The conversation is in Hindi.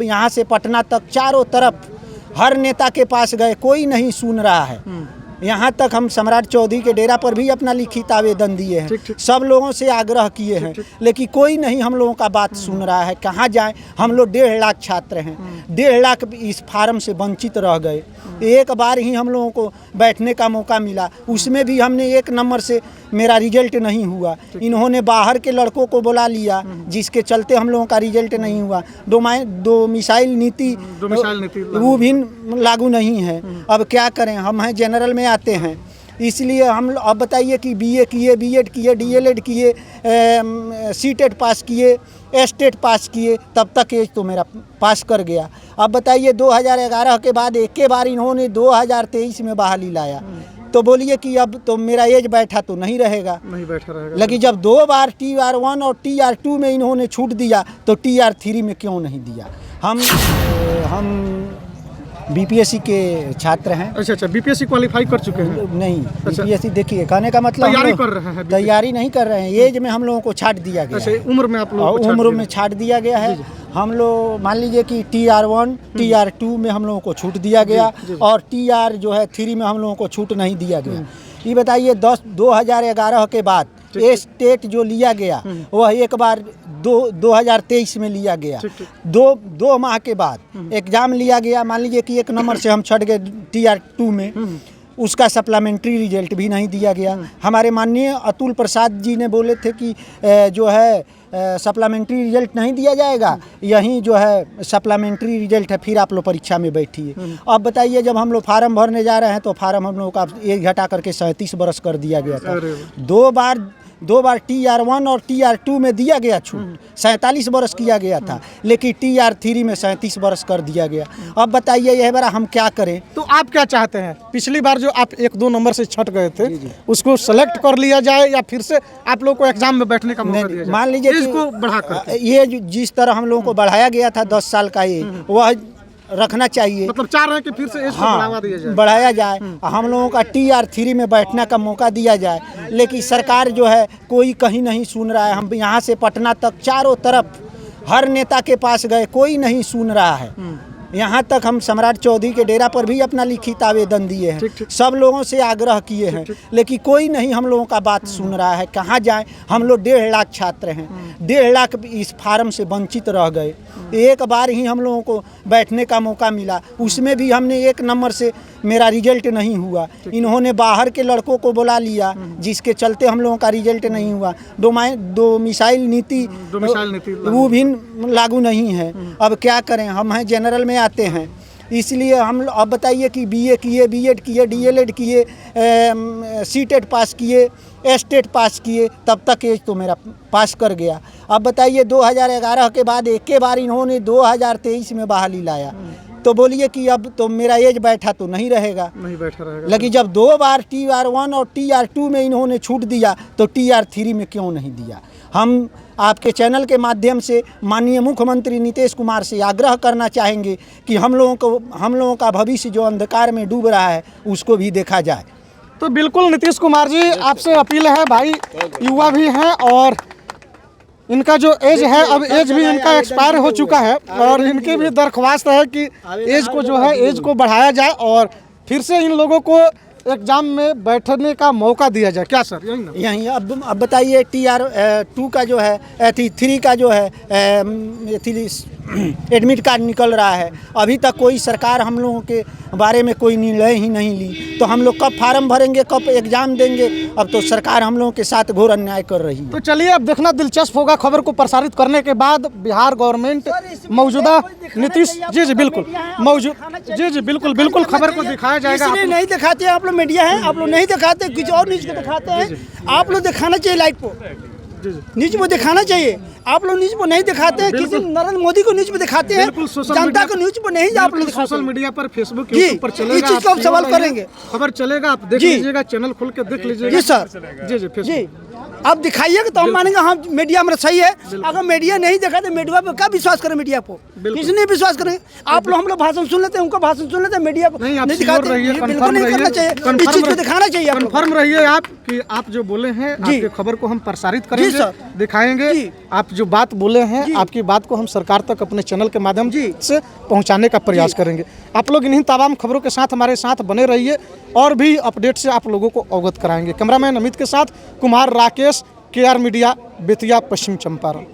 हम यहाँ से पटना तक चारों तरफ हर नेता के पास गए, कोई नहीं सुन रहा है। यहाँ तक हम सम्राट चौधरी के डेरा पर भी अपना लिखित आवेदन दिए हैं, सब लोगों से आग्रह किए हैं, लेकिन कोई नहीं हम लोगों का बात सुन रहा है। कहाँ जाएं? हम लोग 1.5 लाख छात्र हैं, 1.5 लाख इस फार्म से वंचित रह गए। एक बार ही हम लोगों को बैठने का मौका मिला, उसमें भी हमने 1 नंबर से मेरा रिजल्ट नहीं हुआ। इन्होंने बाहर के लड़कों को बुला लिया, जिसके चलते हम लोगों का रिजल्ट नहीं हुआ। दो मिसाइल नीति वो भी लागू नहीं है। अब क्या करें? हम हैं जनरल में आते हैं, इसलिए हम अब बताइए कि बीए किए, बीएड किए, डीएलएड किए, सीटेट पास किए, एस्टेट पास किए, तब तक एज तो मेरा पास कर गया। अब बताइए 2011 के बाद एक बार इन्होंने 2023 में बहाली लाया, तो बोलिए कि अब तो मेरा एज बैठा तो नहीं रहेगा, नहीं बैठा रहेगा। लेकिन जब 2 बार TR1 और TR2 में इन्होंने छूट दिया तो TR3 में क्यों नहीं दिया? हम बीपीएससी के छात्र हैं। अच्छा, बीपीएससी क्वालिफाई कर चुके हैं? नहीं, बीपीएससी देखिए कहने का मतलब तैयारी कर रहे हैं। तैयारी नहीं कर रहे हैं, एज में हम लोगों को छाट दिया गया। अच्छा, उम्र में आप लोगों को उम्र में छाट दिया गया है। हम लोग मान लीजिए कि TR1 TR2 में हम लोगों को छूट दिया गया और TR जो है 3 में हम लोगों को छूट नहीं दिया गया। ये बताइए 2011 के बाद ये स्टेट जो लिया गया वह एक बार 2023 में लिया गया। दो माह के बाद एग्ज़ाम लिया गया। मान लीजिए कि 1 नंबर से हम छट गए TR2 में, उसका सप्लीमेंट्री रिजल्ट भी नहीं दिया गया। हमारे माननीय अतुल प्रसाद जी ने बोले थे कि जो है सप्लीमेंट्री रिजल्ट नहीं दिया जाएगा, यहीं जो है सप्लीमेंट्री रिजल्ट है, फिर आप लोग परीक्षा में बैठिए। अब बताइए जब हम लोग फार्म भरने जा रहे हैं तो फार्म हम लोग का एज घटा करके 37 वर्ष कर दिया गया था। दो बार TR1 और TR2 में दिया गया छूट, 47 वर्ष किया गया था, लेकिन TR3 में 37 वर्ष कर दिया गया। अब बताइए यह बार हम क्या करें? तो आप क्या चाहते हैं? पिछली बार जो आप 1-2 नंबर से छट गए थे उसको सेलेक्ट कर लिया जाए या फिर से आप लोग को एग्जाम में बैठने का मौका दिया जाए? मान लीजिए इसको बढ़ाकर ये जिस तरह हम लोगों को बढ़ाया गया था 10 साल का ये वह रखना चाहिए। मतलब चाह रहे हैं कि फिर से इसको बढ़ावा दिया जाए, बढ़ाया जाए, हम लोगों का TR3 में बैठने का मौका दिया जाए। लेकिन सरकार जो है कोई कहीं नहीं सुन रहा है। हम यहाँ से पटना तक चारों तरफ हर नेता के पास गए, कोई नहीं सुन रहा है। यहाँ तक हम सम्राट चौधरी के डेरा पर भी अपना लिखित आवेदन दिए हैं, सब लोगों से आग्रह किए हैं, लेकिन कोई नहीं हम लोगों का बात सुन रहा है। कहाँ जाएं? हम लोग 1.5 लाख छात्र हैं, 1.5 लाख इस फार्म से वंचित रह गए। एक बार ही हम लोगों को बैठने का मौका मिला, उसमें भी हमने 1 नंबर से मेरा रिजल्ट नहीं हुआ। इन्होंने बाहर के लड़कों को बुला लिया, जिसके चलते हम लोगों का रिजल्ट नहीं हुआ। दो मिसाइल नीति वो भी लागू नहीं है। अब क्या करें? हम हैं जनरल में आते हैं, इसलिए हम अब बताइए कि बीए किए, बीएड किए, डीएलएड किए, सीटेट पास किए, एस्टेट पास किए, तब तक एज तो मेरा पास कर गया। अब बताइए 2011 के बाद एक बार इन्होंने 2023 में बहाली लाया, तो बोलिए कि अब तो मेरा एज बैठा तो नहीं रहेगा, नहीं बैठा रहेगा। लेकिन जब 2 बार TR1 और TR2 में इन्होंने छूट दिया तो TR3 में क्यों नहीं दिया? हम आपके चैनल के माध्यम से माननीय मुख्यमंत्री नीतीश कुमार से आग्रह करना चाहेंगे कि हम लोगों का भविष्य जो अंधकार में डूब रहा है उसको भी देखा जाए। तो बिल्कुल नीतीश कुमार जी, आपसे अपील है, भाई युवा भी हैं और इनका जो एज है अब एज भी इनका एक्सपायर हो चुका है और इनकी भी दरख्वास्त है कि एज को जो है एज को बढ़ाया जाए और फिर से इन लोगों को एग्जाम में बैठने का मौका दिया जाए। क्या सर? यही ना? यही। अब बताइए TR2 का जो है 3 का जो है एडमिट कार्ड निकल रहा है, अभी तक कोई सरकार हम लोगों के बारे में कोई निर्णय ही नहीं ली, तो हम लोग कब फार्म भरेंगे, कब एग्जाम देंगे? अब तो सरकार हम लोगों के साथ घोर अन्याय कर रही है। तो चलिए अब देखना दिलचस्प होगा खबर को प्रसारित करने के बाद। बिहार गवर्नमेंट मौजूदा नीतीश जी बिल्कुल बिल्कुल खबर को दिखाया जाएगा। नहीं दिखाते आप लोग, मीडिया है, आप लोग नहीं दिखाते, कुछ और न्यूज को दिखाते हैं। आप लोग दिखाना चाहिए, लाइट को न्यूज में दिखाना चाहिए। आप लोग न्यूज में नहीं दिखाते हैं, किसी नरेंद्र मोदी को न्यूज में दिखाते हैं, जनता को न्यूज में नहीं। आप लोग सोशल मीडिया पर, फेसबुक, यूट्यूब पर चलेगा, इस चीज का सवाल करेंगे, खबर चलेगा, आप देख लीजिएगा, चैनल खोल के देख लीजिएगा। जी सर, जी। आप दिखाइएगा तो हम मानेंगे हाँ मीडिया हमारा सही है। अगर मीडिया नहीं देखा तो मीडिया पे क्या विश्वास करें, मीडिया को किसी ने विश्वास करें। आप लोग हम लोग भाषण सुन लेते हैं, उनका भाषण सुन लेते हैं, मीडिया को नहीं, आप नहीं श्योर दिखाते। रहिए, ये बिल्कुल कन्फर्म नहीं करना रहिए, चाहिए, इस चीज को दिखाना चाहिए। आप लोग कन्फर्म रहिए आप कि आप जो बोले हैं आपकी खबर को हम प्रसारित करेंगे, सर। दिखाएंगे। जी। आप जो बात बोले हैं आपकी बात को हम सरकार तक अपने चैनल के माध्यम से पहुंचाने का प्रयास करेंगे। आप लोग इन्हीं तमाम खबरों के साथ हमारे साथ बने रहिए और भी अपडेट से आप लोगों को अवगत कराएंगे। कैमरामैन अमित के साथ कुमार राकेश, KR मीडिया, बेतिया, पश्चिम चंपारण।